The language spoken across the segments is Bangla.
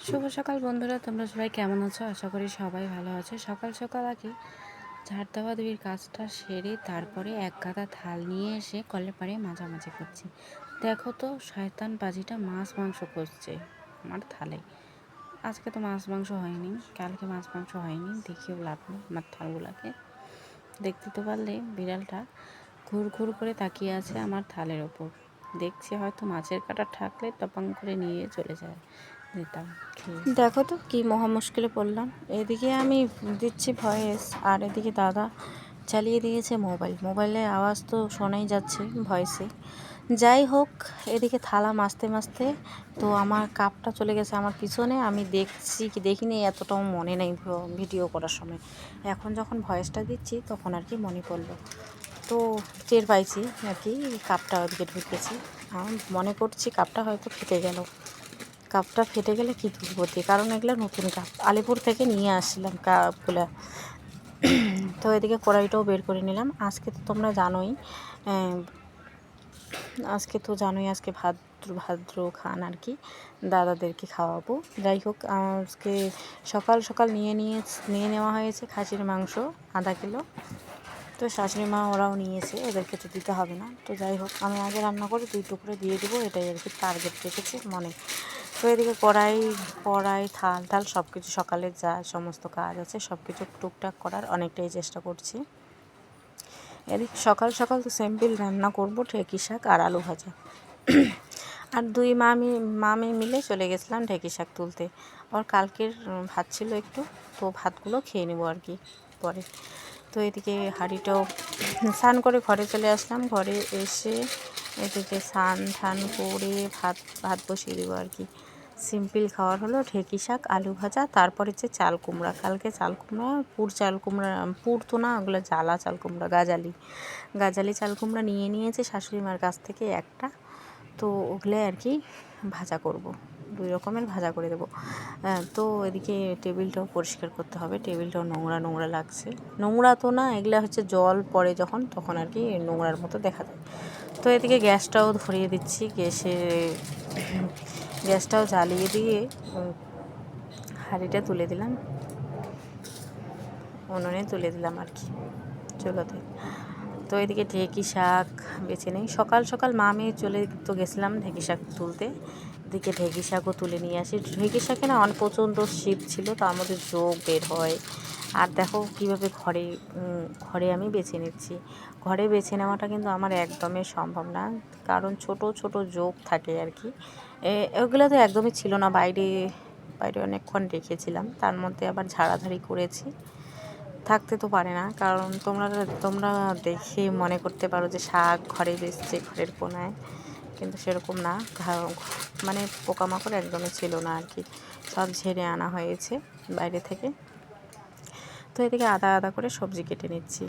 শুভ সকাল বন্ধুরা, তোমরা সবাই কেমন আছো? আশা করি সবাই ভালো আছে। সকাল সকাল আগে ঝাড় দেওয়া দেওয়ির কাজটা সেরে তারপরে এক গাদা থাল নিয়ে এসে কলের পাড়ে মাঝামাঝি করছি। দেখো তো শয়তান বাজিটা মাছ মাংস করছে আমার থালে। আজকে তো মাছ মাংস হয়নি, কালকে মাছ মাংস হয়নি, দেখিও লাভ নেই আমার থালগুলাকে। দেখতে তো পারলে বিড়ালটা ঘুর ঘুর করে তাকিয়ে আছে আমার থালের ওপর। দেখছি হয়তো মাছের কাঁটা থাকলে টপাং করে নিয়ে চলে যায়, দিতাম খেয়ে। দেখো তো কি মহা মুশকিলে পড়লাম। এদিকে আমি দিচ্ছি ভয়েস আর এদিকে দাদা চালিয়ে দিয়েছে মোবাইলের আওয়াজ তো শোনাই যাচ্ছে ভয়েসে। যাই হোক, এদিকে থালা মাজতে মাজতে তো আমার কাপটা চলে গেছে আমার পিছনে। আমি দেখছি কি দেখিনি এতটাও মনে নেই ভিডিও করার সময়। এখন যখন ভয়েসটা দিচ্ছি তখন আর কি মনে পড়লো, তো টের পাইছি আর কি কাপটা ওদিকে ঢুকেছে। আমি মনে করছি কাপটা হয়তো ফেটে গেল। কাপটা ফেটে গেলে কী দুর্গতি, কারণ এগুলো নতুন কাপ, আলিপুর থেকে নিয়ে আসছিলাম কাপগুলো। তো এদিকে কড়াইটাও বের করে নিলাম। আজকে তো তোমরা জানোই, আজকে ভাদ্র খান আর কি, দাদাদেরকে খাওয়াবো। যাই হোক, আজকে সকাল সকাল নিয়ে নেওয়া হয়েছে খাসির মাংস আধা কিলো। তো শাশুড়ি মা ওরাও নিয়েছে, এদেরকে তো দিতে হবে না। তো যাই হোক, আমি আগে রান্না করে 2 টুকরো দিয়ে দেবো, এটাই আর কি টার্গেট রেখেছি মনে। তো এদিকে কড়াই থাল সব কিছু, সকালের যা সমস্ত কাজ আছে সব কিছু টুকটাক করার অনেকটাই চেষ্টা করছি। এদিকে সকাল সকাল তো সিম্পল রান্না করব, ঢেঁকি শাক আর আলু ভাজা। আর দুই মামি মিলে চলে গেছিলাম ঢেঁকি শাক তুলতে। আর কালকের ভাত ছিল একটু, তো ভাতগুলো খেয়ে নেবো আর কি পরে। তো এদিকে হাঁড়িটাও স্নান করে ঘরে চলে আসলাম। ঘরে এসে এদিকে স্নান করে ভাত বসিয়ে দেবো আর কি। সিম্পল খাবার হলো ঢেঁকি শাক আলু ভাজা, তারপরে হচ্ছে চাল কুমড়া। কালকে চাল কুমড়া, চাল কুমড়া, পুর তো না, ওগুলো জ্বালা চাল কুমড়া, গাজালি চাল কুমড়া নিয়েছে শাশুড়ি মার কাছ থেকে একটা। তো ওগুলো আর কি ভাজা করব, 2 রকমের ভাজা করে দেবো। তো এদিকে টেবিলটাও পরিষ্কার করতে হবে, টেবিলটাও নোংরা লাগছে। নোংরা তো না, এগুলো হচ্ছে জল পড়ে যখন, তখন আর কি নোংরার মতো দেখা যায়। তো এদিকে গ্যাসটাও ধরিয়ে দিচ্ছি, গ্যাসটাও জ্বালিয়ে দিয়ে হাঁড়িটা তুলে দিলাম, উনুনে তুলে দিলাম আর কি চুলোতে। তো এদিকে ঢেঁকি শাক বেছে নেই। সকাল সকাল মা মেয়ে চলে তো গেছিলাম ঢেঁকি শাক তুলতে, এদিকে ঢেঁকি শাকও তুলে নিয়ে আসি। ঢেঁকি শাকে না প্রচণ্ড শীত ছিল, তার মধ্যে যোগ বের হয়। আর দেখো কীভাবে ঘরে আমি বেছে নিচ্ছি। ঘরে বেছে নেওয়াটা কিন্তু আমার একদমই সম্ভব না, কারণ ছোট ছোট যোগ থাকে আর কি। ওগুলো তো একদমই ছিল না, বাইরে অনেকক্ষণ রেখেছিলাম, তার মধ্যে আবার ঝাড়াঝাড়ি করেছি। থাকতে তো পারে না, কারণ তোমরা দেখে মনে করতে পারো যে শাক ঘরে বেচছে ঘরের কোনায়, কিন্তু সেরকম না। মানে পোকামাকড় একদমই ছিল না আর কি, সব ঝেড়ে আনা হয়েছে বাইরে থেকে। তো এদিকে আদা করে সবজি কেটে নিচ্ছি।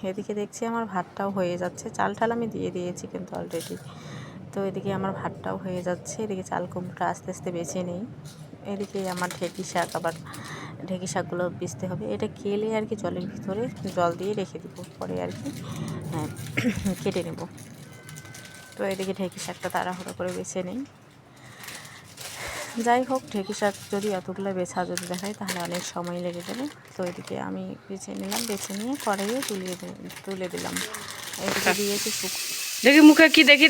এদিকে দেখছি আমার ভাতটাও হয়ে যাচ্ছে, চাল আমি দিয়ে দিয়েছি কিন্তু অলরেডি। তো এদিকে আমার ভাতটাও হয়ে যাচ্ছে, এদিকে চাল কুমড়োটা আস্তে আস্তে বেছে নেই। এদিকে আমার ঢেঁকি শাকগুলো বেচতে হবে। এটা কেলে আর কি জলের ভিতরে জল দিয়ে রেখে দেবো, পরে আর কি কেটে নেব। তো এদিকে ঢেঁকি শাকটা তাড়াহুড়ো করে বেছে নেই। যাই হোক, ঢেঁকি শাক যদি এতগুলো যদি দেখায় তাহলে অনেক সময় লেগে যাবে। তো এদিকে আমি বেছে নিয়ে কড়াইয়ে তুলে দিলাম। এদিকে দিয়েছি দেখি মুখে কি দেখি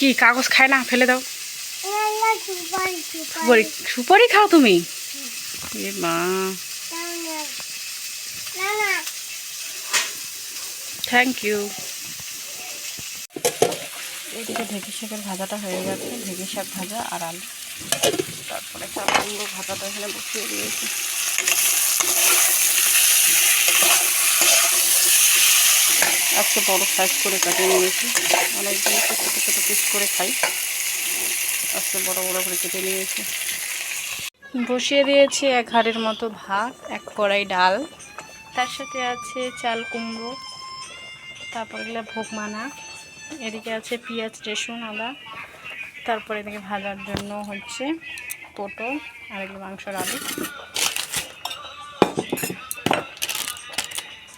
কি কাগজ খায় না, ফেলে দাও। সুপারি খাও তুমি? মা, থ্যাংক ইউ। এদিকে ঢেঁকি শাকের ভাজাটা হয়ে গেছে, ঢেঁকি শাক ভাজা আর আলু। তারপরে চাল কুমড়ো ভাজাটা এখানে বসিয়ে দিয়েছি। আজকে বড় সাইজ করে কাটিয়ে নিয়েছি, অনেকদিন তো ছোটো ছোটো পিস করে খাই, আজকে বড় করে কেটে নিয়েছি। বসিয়ে দিয়েছি 1 হাঁড়ির মতো ভাত, 1 কড়াই ডাল, তার সাথে আছে চাল কুমড়ো, তারপরে এগুলো ভোগ মানা। এদিকে আছে পেঁয়াজ রসুন আদা, তারপরে এদিকে ভাজার জন্য হচ্ছে পটল আর এগুলো মাংসর আলু।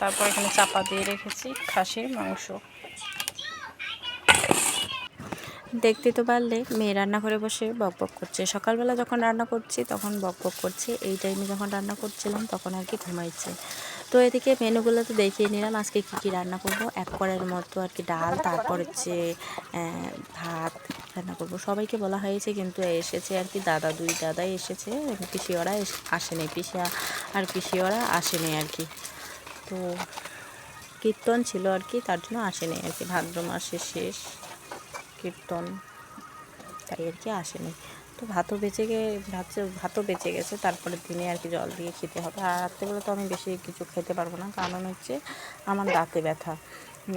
তারপর এখানে চাপা দিয়ে রেখেছি খাসির মাংস। দেখতে তো পারলে মেয়ে রান্না করে বসে বকবক করছে। সকালবেলা যখন রান্না করছি তখন বকবক করছে, এই টাইমে যখন রান্না করছিলাম তখন আর কি ঘুমাইছে। তো এদিকে মেনুগুলো তো দেখিয়ে নিলাম আজকে কী কী রান্না করব। এক কড়াইয়ের মতো আর কি ডাল, তারপর হচ্ছে ভাত রান্না করব। সবাইকে বলা হয়েছে কিন্তু এসেছে আর কি দাদা, দুই দাদাই এসেছে, পিসিওরা আসেনি, পিসিওরা আসেনি আর কি। তো কীর্তন ছিল আর কি, তার জন্য আসেনি আর কি, ভাদ্র মাসের শেষ কীর্তন, তাই আর কি আসেনি। তো ভাতও বেঁচে গেছে, তারপরে দিনে আর কি জল দিয়ে খেতে হবে। আর রাত্রেবেলা তো আমি বেশি কিছু খেতে পারবো না, কারণ হচ্ছে আমার দাঁতে ব্যথা।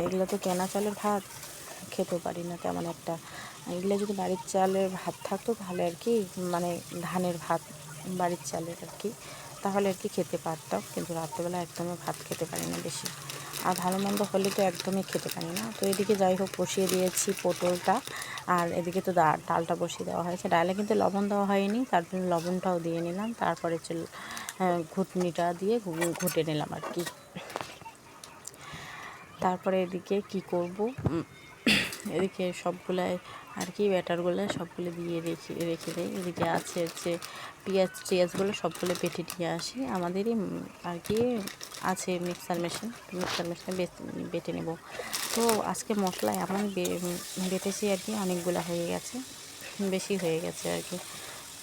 এগুলো তো কেনা চালের ভাত, খেতেও পারি না তেমন একটা। এগুলো যদি বাড়ির চালের ভাত থাকতো তাহলে আর কি, মানে ধানের ভাত বাড়ির চালের আর কি, তাহলে আর কি খেতে পারতাম। কিন্তু রাত্রেবেলা একদমই ভাত খেতে পারি না বেশি, আর ভালো মন্দ হলে তো একদমই খেতে পারি না। তো এদিকে যাই হোক বসিয়ে দিয়েছি পটলটা, আর এদিকে তো ডালটা বসিয়ে দেওয়া হয়েছে। ডালে কিন্তু লবণ দেওয়া হয়নি, তার জন্য লবণটাও দিয়ে নিলাম। তারপরে ঘুটনিটা দিয়ে ঘুটে নিলাম আর কি। তারপরে এদিকে কি করব, এদিকে সবগুলাই আর কি ব্যাটারগুলো সবগুলো দিয়ে রেখে দেয়। এদিকে আছে হচ্ছে পেঁয়াজগুলো সবগুলো বেটে নিয়ে আসি, আমাদেরই আর কি আছে মিক্সার মেশিনে বেটে নেব। তো আজকে মশলা এমন বেটেছি আর কি, অনেকগুলো হয়ে গেছে, বেশি হয়ে গেছে আর কি।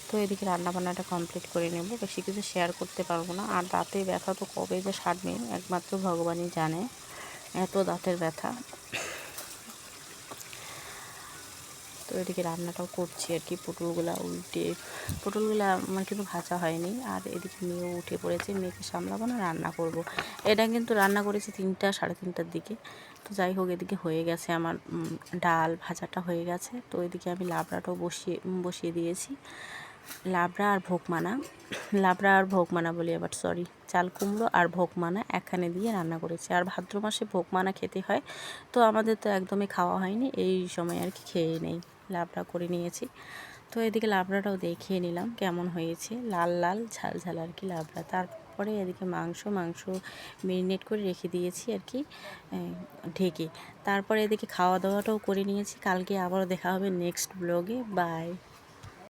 তো এদিকে রান্নাবান্নাটা কমপ্লিট করে নেব, বেশি কিছু শেয়ার করতে পারবো না। আর দাঁতে ব্যথা তো কবে যে সারবে একমাত্র ভগবানই জানে, এত দাঁতের ব্যথা। তো এদিকে রান্নাটাও করছি আর কি, পটলগুলা আমার কিন্তু ভাজা হয়নি। আর এদিকে মেয়েও উঠে পড়েছে, মেয়েকে সামলাবো না, রান্না করব। এটা কিন্তু রান্না করেছি 3টা সাড়ে 3টার দিকে। তো যাই হোক এদিকে হয়ে গেছে আমার ডাল ভাজাটা হয়ে গেছে। তো এদিকে আমি লাবড়াটাও বসিয়ে দিয়েছি। লাবড়া আর ভোগমানা বলি আবার, সরি, চাল কুমড়ো আর ভোগমানা একখানে দিয়ে রান্না করেছি। আর ভাদ্র মাসে ভোগমানা খেতে হয়, তো আমাদের তো একদমই খাওয়া হয়নি, এই সময় আর কি খেয়ে নেই, লাবড়া করে নিয়েছি। তো এদিকে লাবড়াটাও দেখিয়ে নিলাম কেমন হয়েছে, লাল লাল ঝাল ঝাল আর কি লাবড়া। তারপরে এদিকে মাংস মেরিনেট করে রেখে দিয়েছি আর কি ঢেকে। তারপরে এদিকে খাওয়া দাওয়াটাও করে নিয়েছি। কালকে আবারও দেখা হবে নেক্সট ব্লগে, বাই।